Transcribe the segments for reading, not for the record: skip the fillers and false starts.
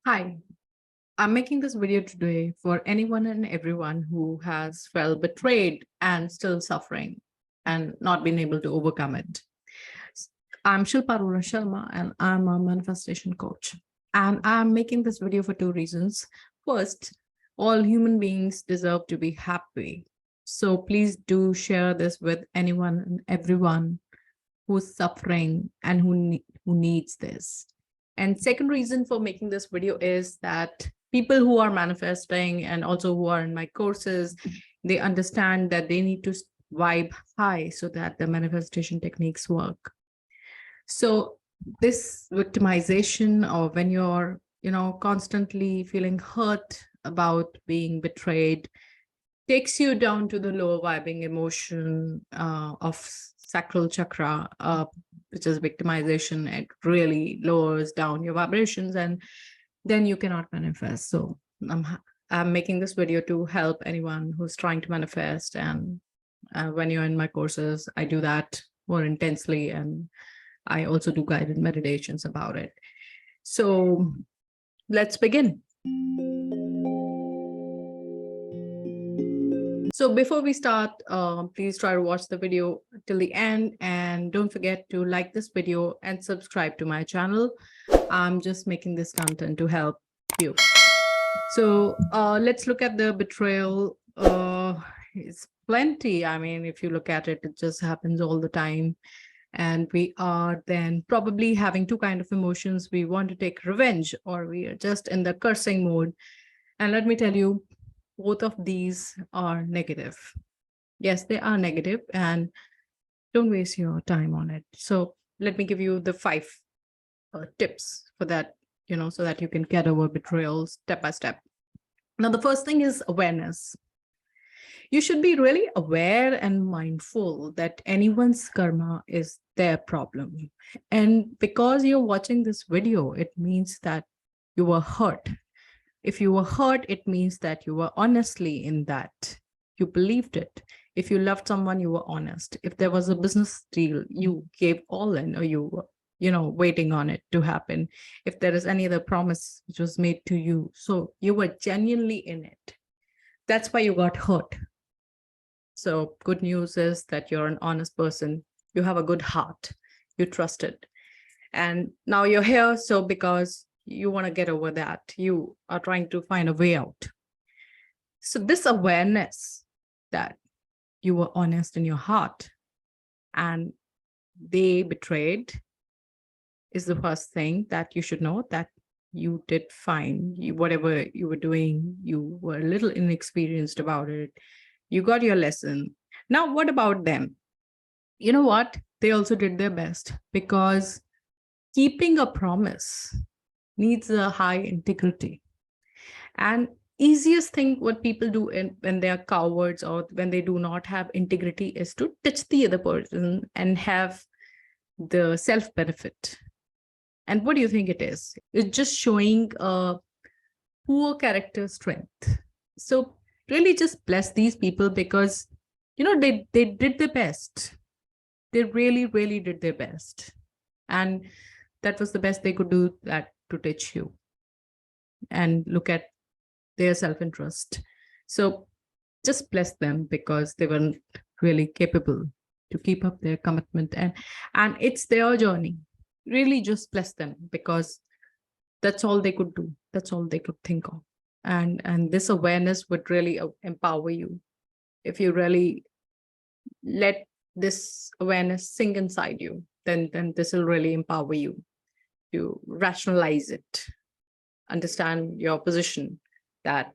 Hi, I'm making this video today for anyone and everyone who has felt betrayed and still suffering and not been able to overcome it. I'm ShilpaAroraSharma and I'm a manifestation coach. And I'm making this video for two reasons. First, all human beings deserve to be happy. So please do share this with anyone and everyone who's suffering and who needs this. And second reason for making this video is that people who are manifesting and also who are in my courses, they understand that they need to vibe high so that the manifestation techniques work. So this victimization, or when you're, constantly feeling hurt about being betrayed, takes you down to the lower vibing emotion of sacral chakra, which is victimization. It really lowers down your vibrations and then you cannot manifest. So I'm making this video to help anyone who's trying to manifest. And when you're in my courses, I do that more intensely. And I also do guided meditations about it. So let's begin. So before we start, please try to watch the video till the end and don't forget to like this video and subscribe to my channel. I'm just making this content to help you. So let's look at the betrayal. It's plenty. I mean, if you look at it, it just happens all the time. And we are then probably having two kinds of emotions. We want to take revenge, or we are just in the cursing mode. And let me tell you, both of these are negative. Yes, they are negative, and don't waste your time on it. So let me give you the 5 tips for that, so that you can get over betrayal step by step. Now, the first thing is awareness. You should be really aware and mindful that anyone's karma is their problem. And because you're watching this video, it means that you were hurt. If you were hurt, it means that you were honestly in that. You believed it. If you loved someone, you were honest. If there was a business deal, you gave all in, or you were, waiting on it to happen. If there is any other promise which was made to you, so you were genuinely in it. That's why you got hurt. So good news is that you're an honest person. You have a good heart. You trust it. And now you're here. So because you want to get over that, you are trying to find a way out. So this awareness that you were honest in your heart and they betrayed is the first thing that you should know, that you did fine. Whatever you were doing, you were a little inexperienced about it. You got your lesson. Now, what about them? You know what? They also did their best, because keeping a promise needs a high integrity. And easiest thing what people do when they are cowards or when they do not have integrity is to touch the other person and have the self-benefit. And what do you think it is? It's just showing a poor character strength. So really just bless these people, because they did their best. They really, really did their best. And that was the best they could do, that to teach you and look at their self-interest. So just bless them, because they weren't really capable to keep up their commitment, and it's their journey. Really just bless them, because that's all they could do. That's all they could think of. And this awareness would really empower you. If you really let this awareness sink inside you, then this will really empower you to rationalize it, understand your position, that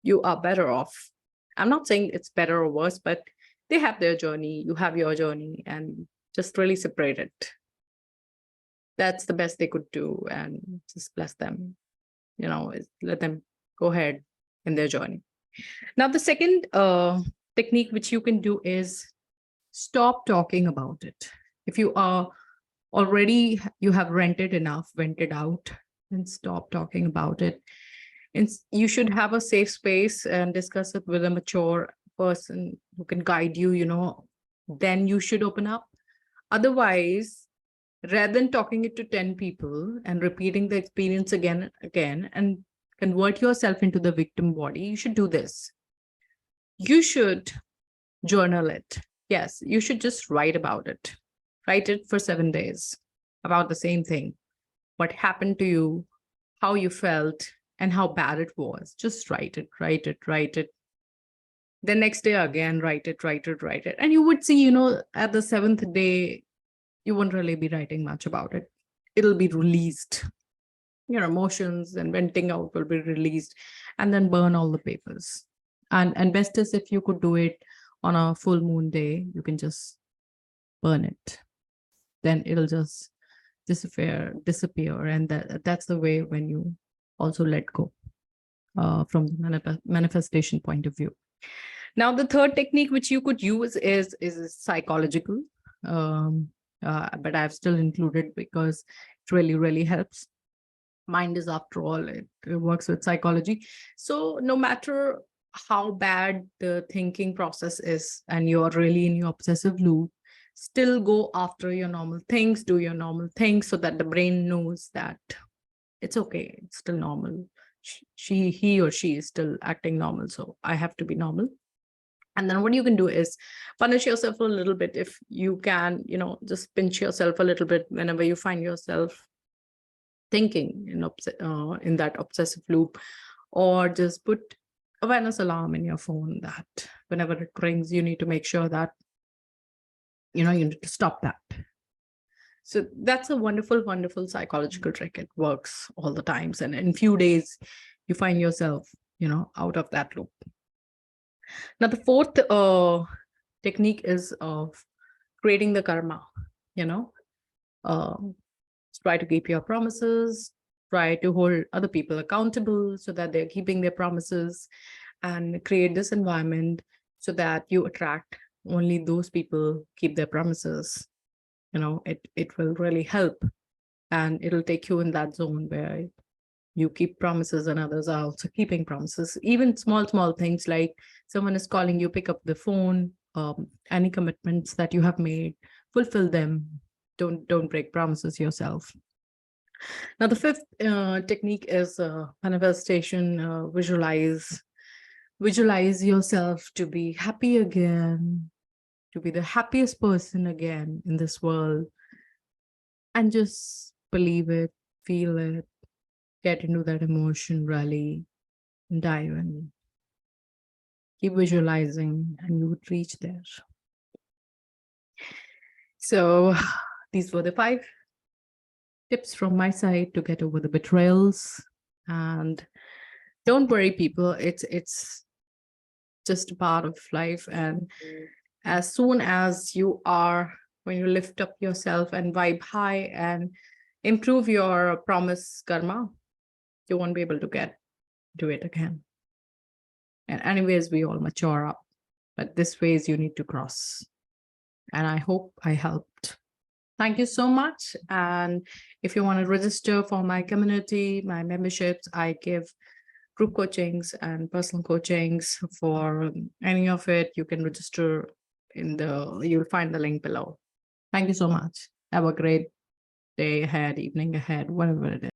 you are better off. I'm not saying it's better or worse, but they have their journey, you have your journey, and just really separate it. That's the best they could do, and just bless them, let them go ahead in their journey. Now, the second technique which you can do is stop talking about it. If you are already, you have rented out, then stop talking about it. And you should have a safe space and discuss it with a mature person who can guide you, then you should open up. Otherwise, Rather than talking it to 10 people and repeating the experience again and again and convert yourself into the victim body, you should do this. You should journal it. Yes, you should just write about it. Write it for 7 days about the same thing. What happened to you, how you felt, and how bad it was. Just write it, write it, write it. The next day again, write it, write it, write it. And you would see, at the 7th day, you won't really be writing much about it. It'll be released. Your emotions and venting out will be released, and then burn all the papers. And best is if you could do it on a full moon day, you can just burn it. Then it'll just disappear. And that's the way when you also let go from the manifestation point of view. Now, the third technique which you could use is psychological, but I've still included because it really, really helps. Mind is, after all, it works with psychology. So no matter how bad the thinking process is and you're really in your obsessive loop, still go after your normal things, do your normal things, so that the brain knows that it's okay, it's still normal. He or she is still acting normal, so I have to be normal. And then what you can do is punish yourself a little bit. If you can, just pinch yourself a little bit whenever you find yourself thinking in that obsessive loop, or just put awareness alarm in your phone that whenever it rings, you need to make sure that you need to stop that. So that's a wonderful, wonderful psychological trick. It works all the times, and in few days you find yourself out of that loop. Now, the fourth technique is of creating the karma. Try to keep your promises, try to hold other people accountable so that they're keeping their promises, and create this environment so that you attract only those people keep their promises. It will really help, and it'll take you in that zone where you keep promises and others are also keeping promises. Even small things like someone is calling you, pick up the phone. Any commitments that you have made, fulfill them. Don't break promises yourself. Now, the fifth technique is manifestation. Visualize yourself to be happy again, to be the happiest person again in this world, and just believe it, feel it, get into that emotion, really, and dive in. Keep visualizing, and you would reach there. So these were the 5 tips from my side to get over the betrayals. And don't worry, people, it's just a part of life. And as soon as when you lift up yourself and vibe high and improve your promise karma, you won't be able to do it again. And anyways, we all mature up, but this phase you need to cross. And I hope I helped. Thank you so much. And if you want to register for my community, my memberships, I give group coachings and personal coachings. For any of it, you can register you'll find the link below. Thank you so much. Have a great day ahead, evening ahead, whatever it is.